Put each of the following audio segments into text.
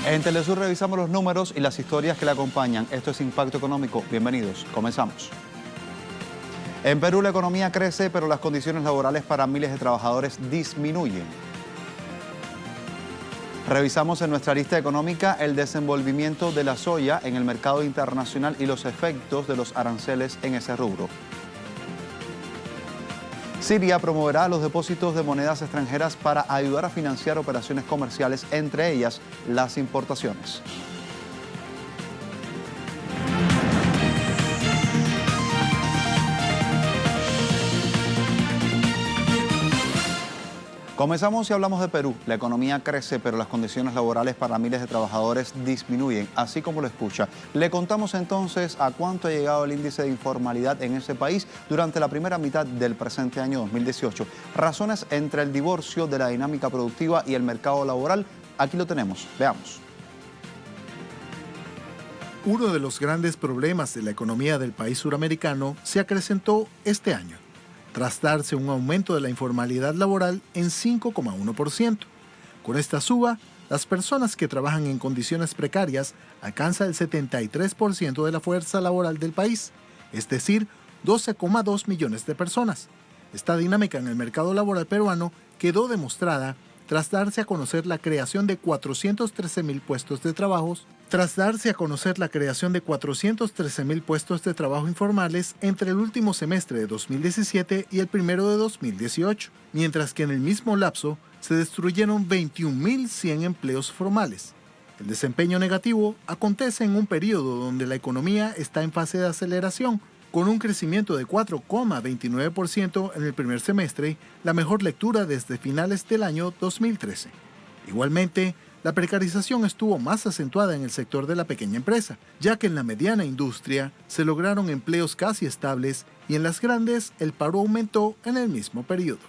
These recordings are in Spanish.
En Telesur revisamos los números y las historias que le acompañan. Esto es Impacto Económico. Bienvenidos. Comenzamos. En Perú la economía crece, pero las condiciones laborales para miles de trabajadores disminuyen. Revisamos en nuestra lista económica el desenvolvimiento de la soya en el mercado internacional y los efectos de los aranceles en ese rubro. Siria promoverá los depósitos de monedas extranjeras para ayudar a financiar operaciones comerciales, entre ellas las importaciones. Comenzamos y hablamos de Perú. La economía crece, pero las condiciones laborales para miles de trabajadores disminuyen, así como lo escucha. Le contamos entonces a cuánto ha llegado el índice de informalidad en ese país durante la primera mitad del presente año 2018. Razones entre el divorcio de la dinámica productiva y el mercado laboral. Aquí lo tenemos. Veamos. Uno de los grandes problemas de la economía del país suramericano se acrecentó este año, tras darse un aumento de la informalidad laboral en 5,1%. Con esta suba, las personas que trabajan en condiciones precarias alcanzan el 73% de la fuerza laboral del país, es decir, 12,2 millones de personas. Esta dinámica en el mercado laboral peruano quedó demostrada tras darse a conocer la creación de 413.000 puestos de trabajo informales entre el último semestre de 2017 y el primero de 2018, mientras que en el mismo lapso se destruyeron 21.100 empleos formales. El desempeño negativo acontece en un periodo donde la economía está en fase de aceleración, con un crecimiento de 4,29% en el primer semestre, la mejor lectura desde finales del año 2013. Igualmente, la precarización estuvo más acentuada en el sector de la pequeña empresa, ya que en la mediana industria se lograron empleos casi estables y en las grandes el paro aumentó en el mismo periodo.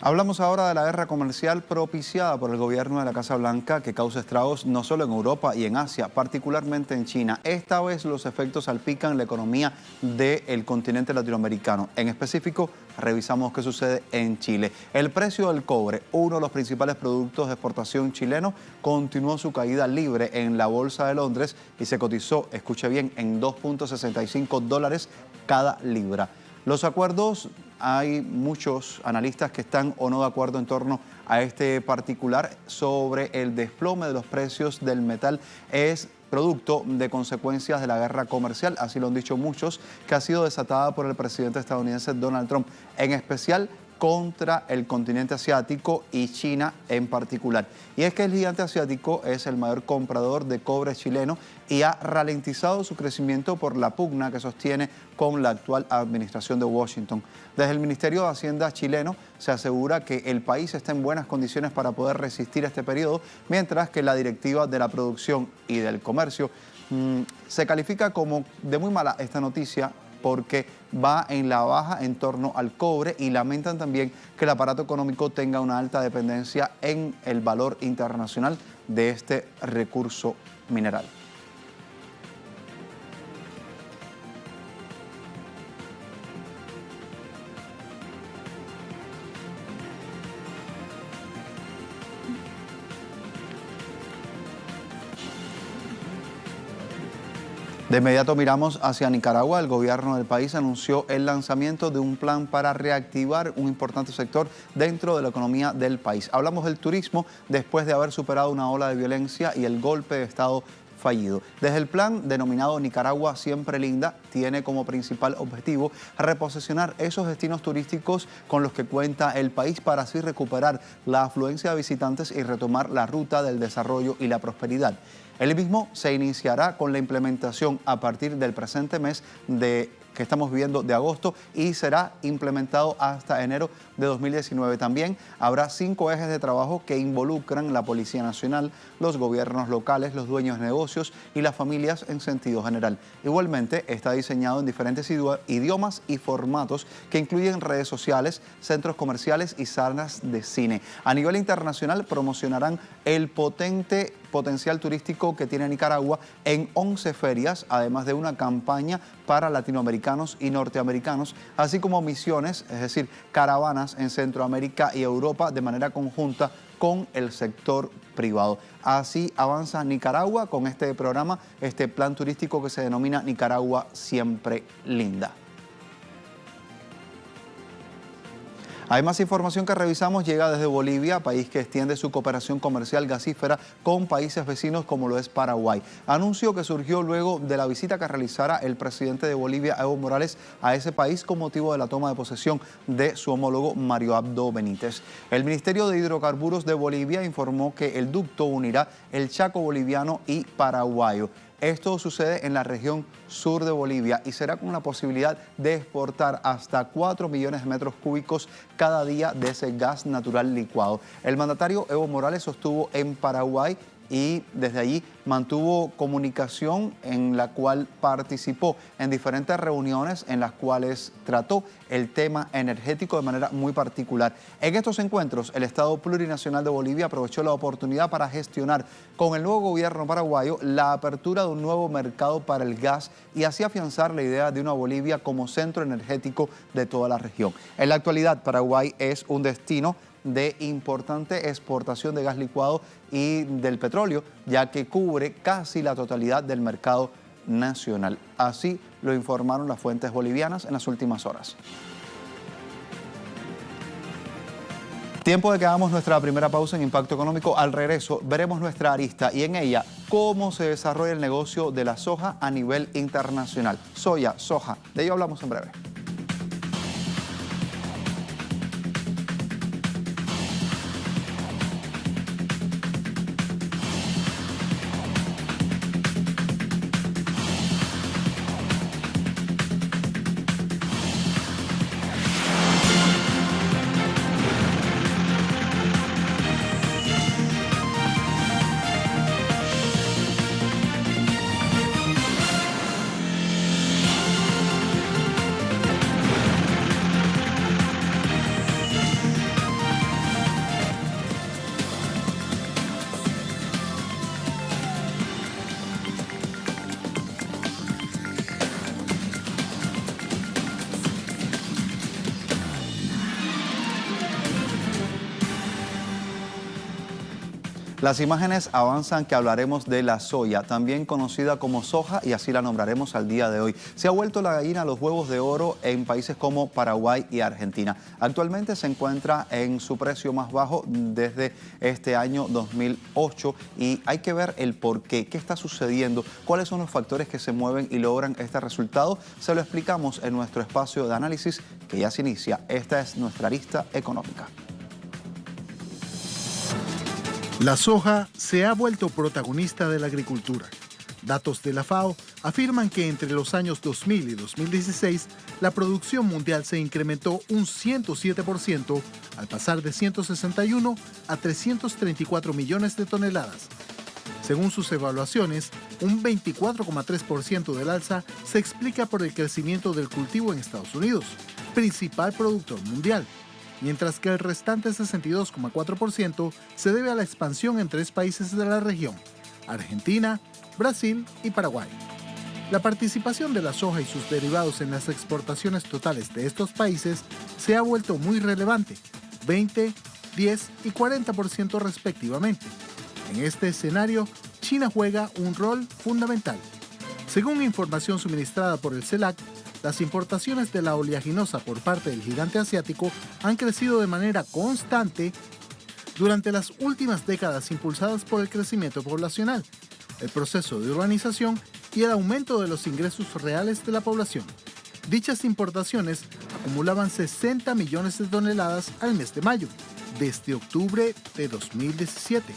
Hablamos ahora de la guerra comercial propiciada por el gobierno de la Casa Blanca, que causa estragos no solo en Europa y en Asia, particularmente en China. Esta vez los efectos salpican la economía del continente latinoamericano. En específico, revisamos qué sucede en Chile. El precio del cobre, uno de los principales productos de exportación chileno, continuó su caída libre en la Bolsa de Londres y se cotizó, escuche bien, en $2.65 cada libra. Los acuerdos, hay muchos analistas que están o no de acuerdo en torno a este particular sobre el desplome de los precios del metal. Es producto de consecuencias de la guerra comercial, así lo han dicho muchos, que ha sido desatada por el presidente estadounidense Donald Trump, en especial contra el continente asiático y China en particular. Y es que el gigante asiático es el mayor comprador de cobre chileno y ha ralentizado su crecimiento por la pugna que sostiene con la actual administración de Washington. Desde el Ministerio de Hacienda chileno se asegura que el país está en buenas condiciones para poder resistir este periodo, mientras que la directiva de la producción y del comercio se califica como de muy mala esta noticia, porque va en la baja en torno al cobre y lamentan también que el aparato económico tenga una alta dependencia en el valor internacional de este recurso mineral. De inmediato miramos hacia Nicaragua. El gobierno del país anunció el lanzamiento de un plan para reactivar un importante sector dentro de la economía del país. Hablamos del turismo después de haber superado una ola de violencia y el golpe de Estado fallido. Desde el plan denominado Nicaragua Siempre Linda, tiene como principal objetivo reposicionar esos destinos turísticos con los que cuenta el país para así recuperar la afluencia de visitantes y retomar la ruta del desarrollo y la prosperidad. El mismo se iniciará con la implementación a partir del presente mes que estamos viviendo de agosto y será implementado hasta enero de 2019. También habrá 5 ejes de trabajo que involucran la Policía Nacional, los gobiernos locales, los dueños de negocios y las familias en sentido general. Igualmente está diseñado en diferentes idiomas y formatos que incluyen redes sociales, centros comerciales y salas de cine. A nivel internacional promocionarán el potente potencial turístico que tiene Nicaragua en 11 ferias, además de una campaña para latinoamericanos y norteamericanos, así como misiones, es decir, caravanas en Centroamérica y Europa de manera conjunta con el sector privado. Así avanza Nicaragua con este programa, este plan turístico que se denomina Nicaragua Siempre Linda. Hay más información que revisamos, llega desde Bolivia, país que extiende su cooperación comercial gasífera con países vecinos como lo es Paraguay. Anuncio que surgió luego de la visita que realizara el presidente de Bolivia, Evo Morales, a ese país con motivo de la toma de posesión de su homólogo Mario Abdo Benítez. El Ministerio de Hidrocarburos de Bolivia informó que el ducto unirá el Chaco boliviano y paraguayo. Esto sucede en la región sur de Bolivia y será con la posibilidad de exportar hasta 4 millones de metros cúbicos cada día de ese gas natural licuado. El mandatario Evo Morales sostuvo en Paraguay y desde allí mantuvo comunicación en la cual participó en diferentes reuniones en las cuales trató el tema energético de manera muy particular. En estos encuentros, el Estado Plurinacional de Bolivia aprovechó la oportunidad para gestionar con el nuevo gobierno paraguayo la apertura de un nuevo mercado para el gas y así afianzar la idea de una Bolivia como centro energético de toda la región. En la actualidad, Paraguay es un destino de importante exportación de gas licuado y del petróleo, ya que cubre casi la totalidad del mercado nacional. Así lo informaron las fuentes bolivianas en las últimas horas. Tiempo de que hagamos nuestra primera pausa en Impacto Económico. Al regreso veremos nuestra arista y en ella cómo se desarrolla el negocio de la soja a nivel internacional. Soya, soja, de ello hablamos en breve. Las imágenes avanzan que hablaremos de la soya, también conocida como soja, y así la nombraremos al día de hoy. Se ha vuelto la gallina a los huevos de oro en países como Paraguay y Argentina. Actualmente se encuentra en su precio más bajo desde este año 2008 y hay que ver el por qué, qué está sucediendo, cuáles son los factores que se mueven y logran este resultado. Se lo explicamos en nuestro espacio de análisis que ya se inicia. Esta es nuestra arista económica. La soja se ha vuelto protagonista de la agricultura. Datos de la FAO afirman que entre los años 2000 y 2016, la producción mundial se incrementó un 107% al pasar de 161 a 334 millones de toneladas. Según sus evaluaciones, un 24,3% del alza se explica por el crecimiento del cultivo en Estados Unidos, principal productor mundial, mientras que el restante 62,4% se debe a la expansión en 3 países de la región: Argentina, Brasil y Paraguay. La participación de la soja y sus derivados en las exportaciones totales de estos países se ha vuelto muy relevante, 20, 10 y 40% respectivamente. En este escenario, China juega un rol fundamental. Según información suministrada por el CELAC, las importaciones de la oleaginosa por parte del gigante asiático han crecido de manera constante durante las últimas décadas, impulsadas por el crecimiento poblacional, el proceso de urbanización y el aumento de los ingresos reales de la población. Dichas importaciones acumulaban 60 millones de toneladas al mes de mayo, desde octubre de 2017,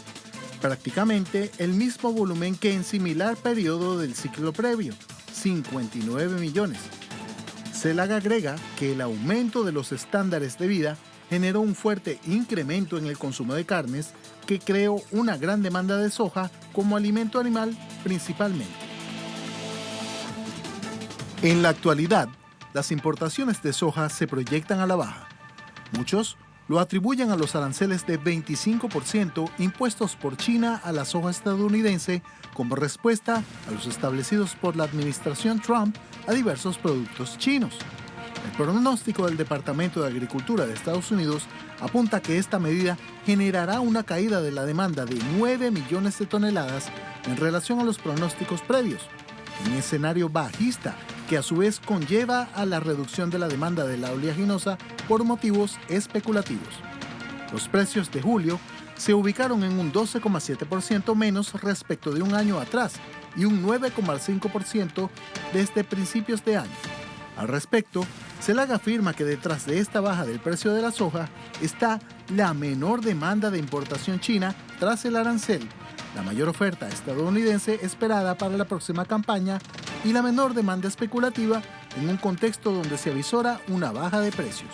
prácticamente el mismo volumen que en similar periodo del ciclo previo, 59 millones. CELAC agrega que el aumento de los estándares de vida generó un fuerte incremento en el consumo de carnes, que creó una gran demanda de soja como alimento animal principalmente. En la actualidad, las importaciones de soja se proyectan a la baja. Muchos lo atribuyen a los aranceles de 25% impuestos por China a la soja estadounidense como respuesta a los establecidos por la administración Trump a diversos productos chinos. El pronóstico del Departamento de Agricultura de Estados Unidos apunta que esta medida generará una caída de la demanda de 9 millones de toneladas en relación a los pronósticos previos, un escenario bajista que a su vez conlleva a la reducción de la demanda de la oleaginosa por motivos especulativos. Los precios de julio se ubicaron en un 12,7% menos respecto de un año atrás y un 9,5% desde principios de año. Al respecto, CELAC afirma que detrás de esta baja del precio de la soja está la menor demanda de importación china tras el arancel, la mayor oferta estadounidense esperada para la próxima campaña y la menor demanda especulativa en un contexto donde se avisora una baja de precios.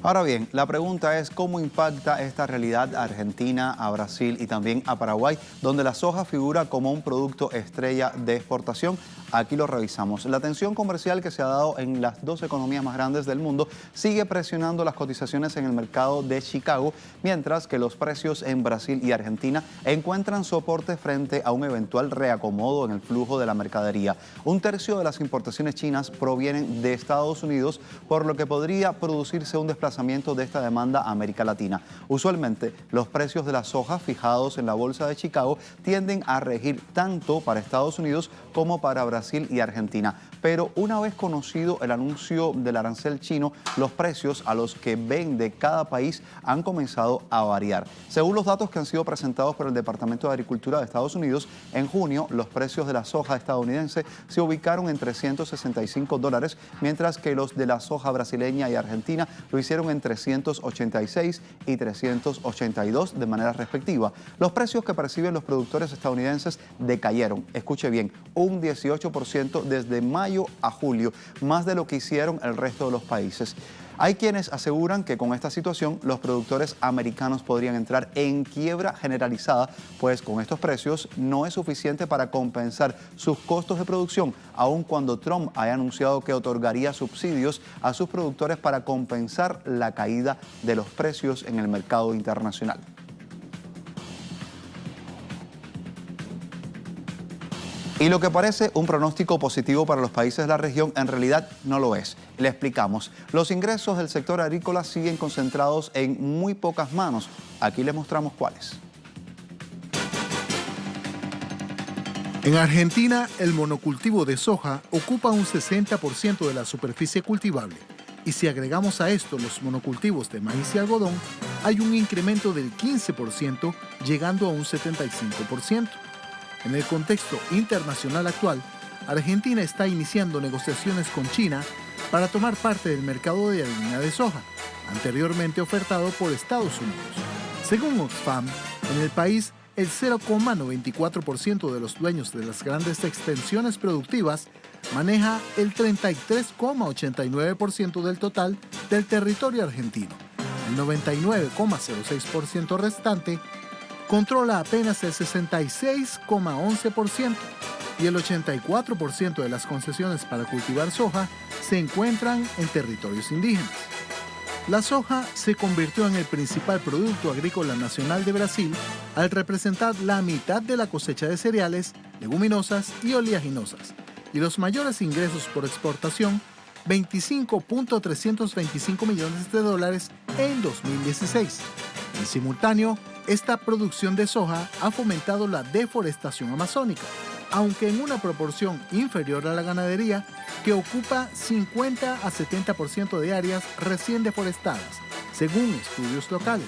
Ahora bien, la pregunta es cómo impacta esta realidad a Argentina, a Brasil y también a Paraguay, donde la soja figura como un producto estrella de exportación. Aquí lo revisamos. La tensión comercial que se ha dado en las dos economías más grandes del mundo sigue presionando las cotizaciones en el mercado de Chicago, mientras que los precios en Brasil y Argentina encuentran soporte frente a un eventual reacomodo en el flujo de la mercadería. Un tercio de las importaciones chinas provienen de Estados Unidos, por lo que podría producirse un desplazamiento de esta demanda a América Latina. Usualmente, los precios de la soja fijados en la bolsa de Chicago tienden a regir tanto para Estados Unidos como para Brasil y Argentina. Pero una vez conocido el anuncio del arancel chino, los precios a los que vende cada país han comenzado a variar. Según los datos que han sido presentados por el Departamento de Agricultura de Estados Unidos, en junio los precios de la soja estadounidense se ubicaron en $365, mientras que los de la soja brasileña y argentina lo hicieron en 386 y 382 de manera respectiva. Los precios que perciben los productores estadounidenses decayeron, escuche bien, un 18% desde mayo a julio, más de lo que hicieron el resto de los países. Hay quienes aseguran que con esta situación los productores americanos podrían entrar en quiebra generalizada, pues con estos precios no es suficiente para compensar sus costos de producción, aun cuando Trump haya anunciado que otorgaría subsidios a sus productores para compensar la caída de los precios en el mercado internacional. Y lo que parece un pronóstico positivo para los países de la región, en realidad no lo es. Le explicamos. Los ingresos del sector agrícola siguen concentrados en muy pocas manos. Aquí les mostramos cuáles. En Argentina, el monocultivo de soja ocupa un 60% de la superficie cultivable. Y si agregamos a esto los monocultivos de maíz y algodón, hay un incremento del 15%, llegando a un 75%. En el contexto internacional actual, Argentina está iniciando negociaciones con China para tomar parte del mercado de harina de soja, anteriormente ofertado por Estados Unidos. Según Oxfam, en el país, el 0,94% de los dueños de las grandes extensiones productivas maneja el 33,89% del total del territorio argentino. El 99,06% restante controla apenas el 66,11% y el 84% de las concesiones para cultivar soja se encuentran en territorios indígenas. La soja se convirtió en el principal producto agrícola nacional de Brasil al representar la mitad de la cosecha de cereales, leguminosas y oleaginosas, y los mayores ingresos por exportación, $25.325 millones en 2016. En simultáneo, esta producción de soja ha fomentado la deforestación amazónica, aunque en una proporción inferior a la ganadería, que ocupa 50 a 70% de áreas recién deforestadas, según estudios locales.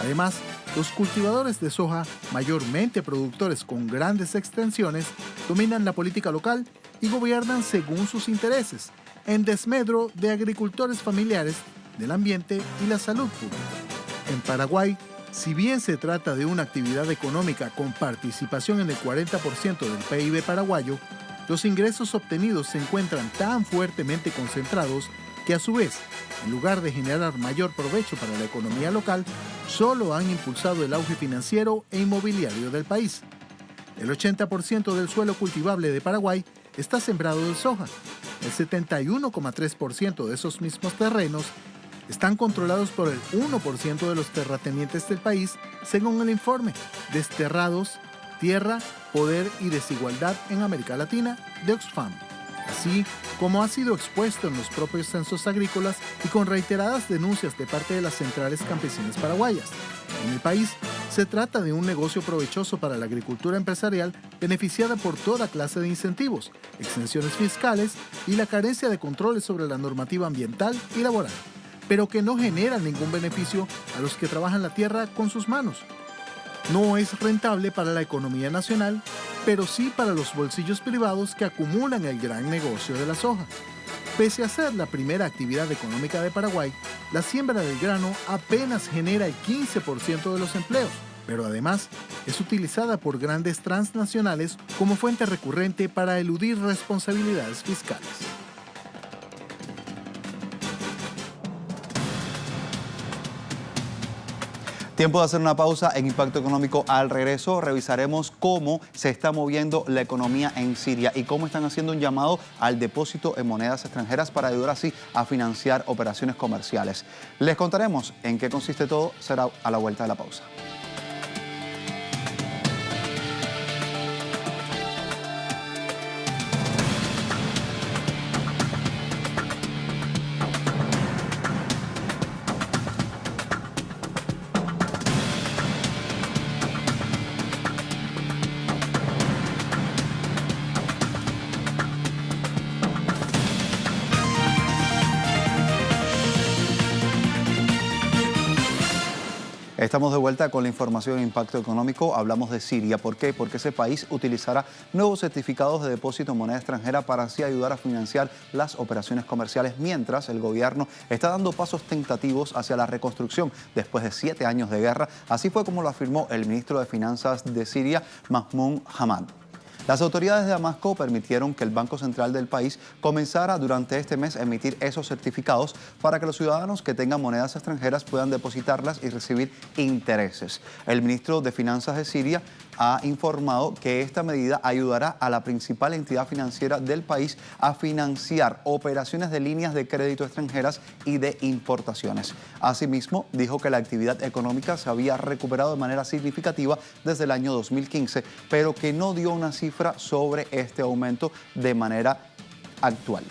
Además, los cultivadores de soja, mayormente productores con grandes extensiones, dominan la política local y gobiernan según sus intereses, en desmedro de agricultores familiares, del ambiente y la salud pública. En Paraguay, si bien se trata de una actividad económica con participación en el 40% del PIB paraguayo, los ingresos obtenidos se encuentran tan fuertemente concentrados que a su vez, en lugar de generar mayor provecho para la economía local, solo han impulsado el auge financiero e inmobiliario del país. El 80% del suelo cultivable de Paraguay está sembrado de soja. El 71,3% de esos mismos terrenos están controlados por el 1% de los terratenientes del país, según el informe Desterrados, Tierra, Poder y Desigualdad en América Latina de Oxfam, así como ha sido expuesto en los propios censos agrícolas y con reiteradas denuncias de parte de las centrales campesinas paraguayas. En el país se trata de un negocio provechoso para la agricultura empresarial, beneficiada por toda clase de incentivos, exenciones fiscales y la carencia de controles sobre la normativa ambiental y laboral, pero que no genera ningún beneficio a los que trabajan la tierra con sus manos. No es rentable para la economía nacional, pero sí para los bolsillos privados que acumulan el gran negocio de la soja. Pese a ser la primera actividad económica de Paraguay, la siembra del grano apenas genera el 15% de los empleos, pero además es utilizada por grandes transnacionales como fuente recurrente para eludir responsabilidades fiscales. Tiempo de hacer una pausa en Impacto Económico. Al regreso revisaremos cómo se está moviendo la economía en Siria y cómo están haciendo un llamado al depósito en monedas extranjeras para ayudar así a financiar operaciones comerciales. Les contaremos en qué consiste todo, será a la vuelta de la pausa. Estamos de vuelta con la información de Impacto Económico. Hablamos de Siria. ¿Por qué? Porque ese país utilizará nuevos certificados de depósito en moneda extranjera para así ayudar a financiar las operaciones comerciales, mientras el gobierno está dando pasos tentativos hacia la reconstrucción después de 7 años de guerra. Así fue como lo afirmó el ministro de Finanzas de Siria, Mahmoud Hamad. Las autoridades de Damasco permitieron que el Banco Central del país comenzara durante este mes a emitir esos certificados para que los ciudadanos que tengan monedas extranjeras puedan depositarlas y recibir intereses. El ministro de Finanzas de Siria ha informado que esta medida ayudará a la principal entidad financiera del país a financiar operaciones de líneas de crédito extranjeras y de importaciones. Asimismo, dijo que la actividad económica se había recuperado de manera significativa desde el año 2015, pero que no dio una cifra sobre este aumento de manera actual.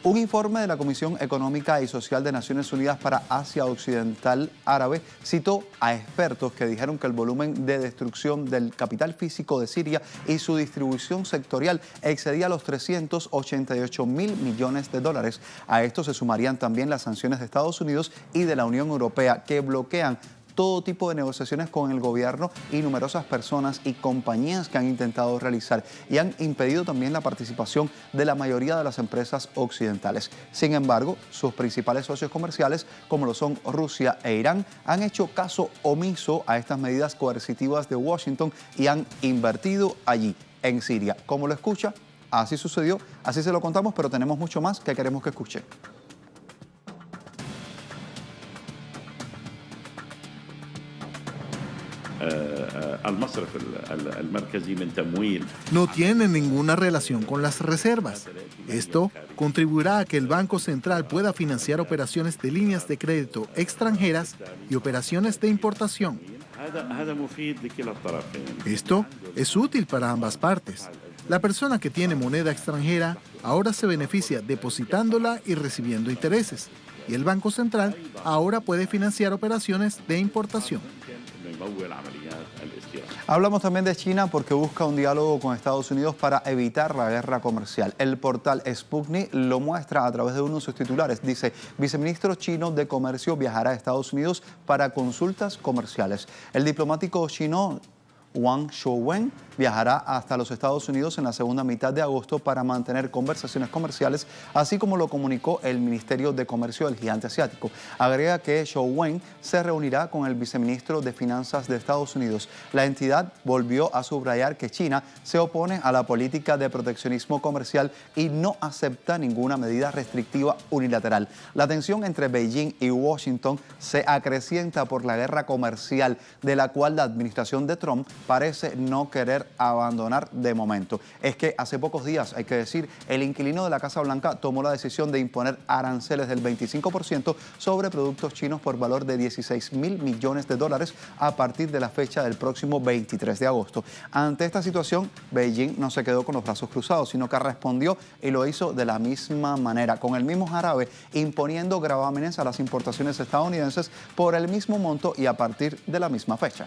Un informe de la Comisión Económica y Social de Naciones Unidas para Asia Occidental Árabe citó a expertos que dijeron que el volumen de destrucción del capital físico de Siria y su distribución sectorial excedía los 388.000 millones de dólares. A esto se sumarían también las sanciones de Estados Unidos y de la Unión Europea, que bloquean todo tipo de negociaciones con el gobierno y numerosas personas y compañías que han intentado realizar y han impedido también la participación de la mayoría de las empresas occidentales. Sin embargo, sus principales socios comerciales, como lo son Rusia e Irán, han hecho caso omiso a estas medidas coercitivas de Washington y han invertido allí, en Siria. ¿Cómo lo escucha? Así sucedió, así se lo contamos, pero tenemos mucho más que queremos que escuche. No tiene ninguna relación con las reservas. Esto contribuirá a que el Banco Central pueda financiar operaciones de líneas de crédito extranjeras y operaciones de importación. Esto es útil para ambas partes. La persona que tiene moneda extranjera ahora se beneficia depositándola y recibiendo intereses, y el Banco Central ahora puede financiar operaciones de importación. Hablamos también de China porque busca un diálogo con Estados Unidos para evitar la guerra comercial. El portal Sputnik lo muestra a través de uno de sus titulares. Dice: viceministro chino de Comercio viajará a Estados Unidos para consultas comerciales. El diplomático chino Wang Shouwen viajará hasta los Estados Unidos en la segunda mitad de agosto para mantener conversaciones comerciales, así como lo comunicó el Ministerio de Comercio del gigante asiático. Agrega que Shouwen se reunirá con el viceministro de Finanzas de Estados Unidos. La entidad volvió a subrayar que China se opone a la política de proteccionismo comercial y no acepta ninguna medida restrictiva unilateral. La tensión entre Beijing y Washington se acrecienta por la guerra comercial, de la cual la administración de Trump parece no querer abandonar de momento. Es que hace pocos días, hay que decir, el inquilino de la Casa Blanca tomó la decisión de imponer aranceles del 25% sobre productos chinos por valor de 16.000 millones de dólares a partir de la fecha del próximo 23 de agosto. Ante esta situación, Beijing no se quedó con los brazos cruzados, sino que respondió y lo hizo de la misma manera, con el mismo jarabe, imponiendo gravámenes a las importaciones estadounidenses por el mismo monto y a partir de la misma fecha.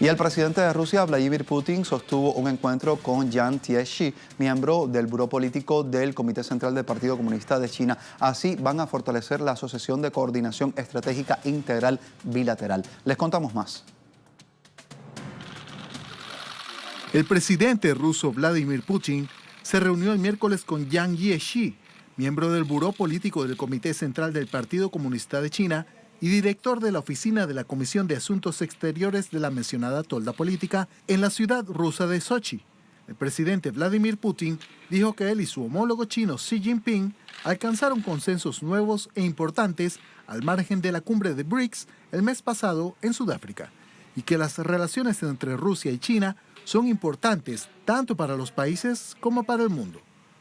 Y el presidente de Rusia, Vladimir Putin, sostuvo un encuentro con Yang Jiechi, miembro del Buró Político del Comité Central del Partido Comunista de China. Así van a fortalecer la Asociación de Coordinación Estratégica Integral Bilateral. Les contamos más. El presidente ruso Vladimir Putin se reunió el miércoles con Yang Jiechi, miembro del Buró Político del Comité Central del Partido Comunista de China y director de la oficina de la Comisión de Asuntos Exteriores de la mencionada tolda política en la ciudad rusa de Sochi. El presidente Vladimir Putin dijo que él y su homólogo chino Xi Jinping alcanzaron consensos nuevos e importantes al margen de la cumbre de BRICS el mes pasado en Sudáfrica, y que las relaciones entre Rusia y China son importantes tanto para los países como para el mundo.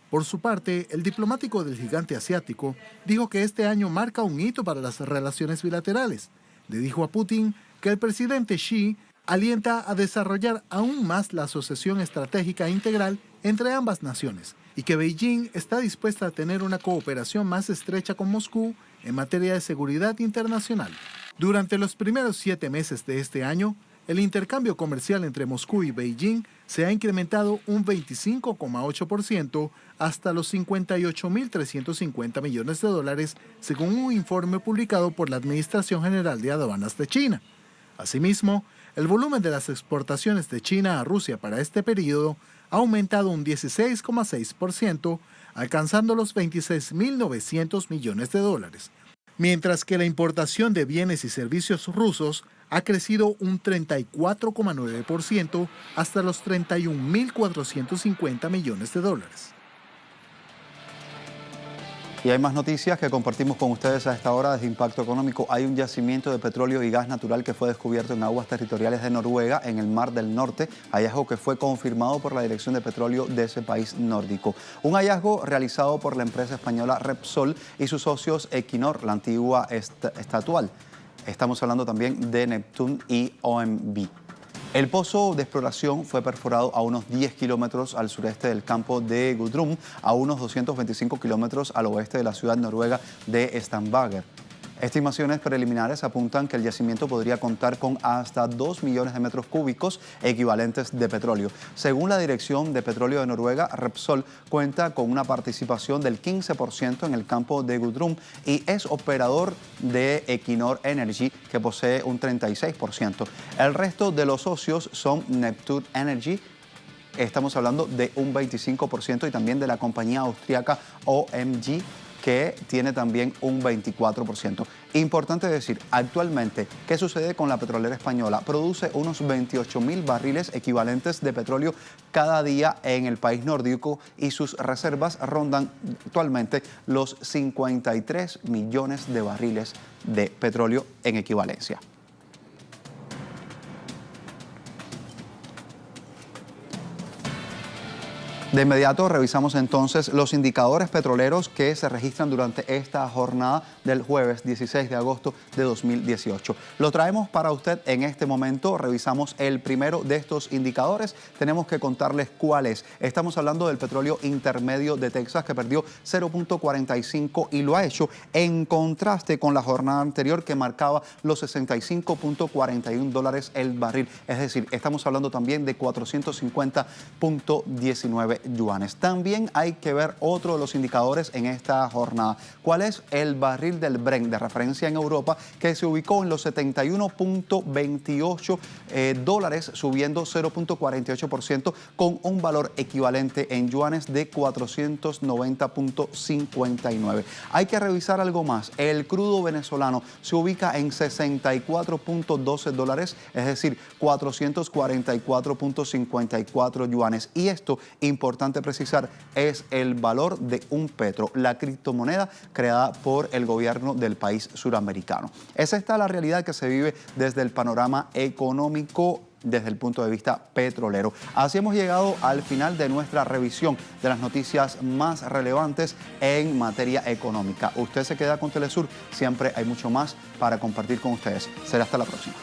Por su parte, el diplomático del gigante asiático dijo que este año marca un hito para las relaciones bilaterales. Le dijo a Putin que el presidente Xi alienta a desarrollar aún más la asociación estratégica integral entre ambas naciones y que Beijing está dispuesta a tener una cooperación más estrecha con Moscú en materia de seguridad internacional. Durante los primeros 7 meses de este año, el intercambio comercial entre Moscú y Beijing se ha incrementado un 25,8% hasta los 58.350 millones de dólares, según un informe publicado por la Administración General de Aduanas de China. Asimismo, el volumen de las exportaciones de China a Rusia para este periodo ha aumentado un 16,6%, alcanzando los 26.900 millones de dólares, mientras que la importación de bienes y servicios rusos ha crecido un 34,9% hasta los 31.450 millones de dólares. Y hay más noticias que compartimos con ustedes a esta hora desde Impacto Económico. Hay un yacimiento de petróleo y gas natural que fue descubierto en aguas territoriales de Noruega, en el Mar del Norte, hallazgo que fue confirmado por la Dirección de Petróleo de ese país nórdico. Un hallazgo realizado por la empresa española Repsol y sus socios Equinor, la antigua Statoil. Estamos hablando también de Neptune y OMV. El pozo de exploración fue perforado a unos 10 kilómetros al sureste del campo de Gudrun, a unos 225 kilómetros al oeste de la ciudad noruega de Stavanger. Estimaciones preliminares apuntan que el yacimiento podría contar con hasta 2 millones de metros cúbicos equivalentes de petróleo. Según la Dirección de Petróleo de Noruega, Repsol cuenta con una participación del 15% en el campo de Gudrun y es operador de Equinor Energy, que posee un 36%. El resto de los socios son Neptune Energy, estamos hablando de un 25%, y también de la compañía austríaca OMV, que tiene también un 24%. Importante decir, actualmente, ¿qué sucede con la petrolera española? Produce unos 28.000 barriles equivalentes de petróleo cada día en el país nórdico y sus reservas rondan actualmente los 53 millones de barriles de petróleo en equivalencia. De inmediato revisamos entonces los indicadores petroleros que se registran durante esta jornada del jueves 16 de agosto de 2018. Lo traemos para usted en este momento. Revisamos el primero de estos indicadores. Tenemos que contarles cuál es. Estamos hablando del petróleo intermedio de Texas, que perdió 0.45 y lo ha hecho en contraste con la jornada anterior, que marcaba los 65.41 dólares el barril. Es decir, estamos hablando también de 450.19 yuanes. También hay que ver otro de los indicadores en esta jornada. ¿Cuál es el barril del Brent de referencia en Europa, que se ubicó en los 71.28 dólares, subiendo 0.48% con un valor equivalente en yuanes de 490.59? Hay que revisar algo más. El crudo venezolano se ubica en 64.12 dólares, es decir, 444.54 yuanes. Y esto, importante importante precisar, es el valor de un petro, la criptomoneda creada por el gobierno del país suramericano. Es esta la realidad que se vive desde el panorama económico, desde el punto de vista petrolero. Así hemos llegado al final de nuestra revisión de las noticias más relevantes en materia económica. Usted se queda con Telesur, siempre hay mucho más para compartir con ustedes. Será hasta la próxima.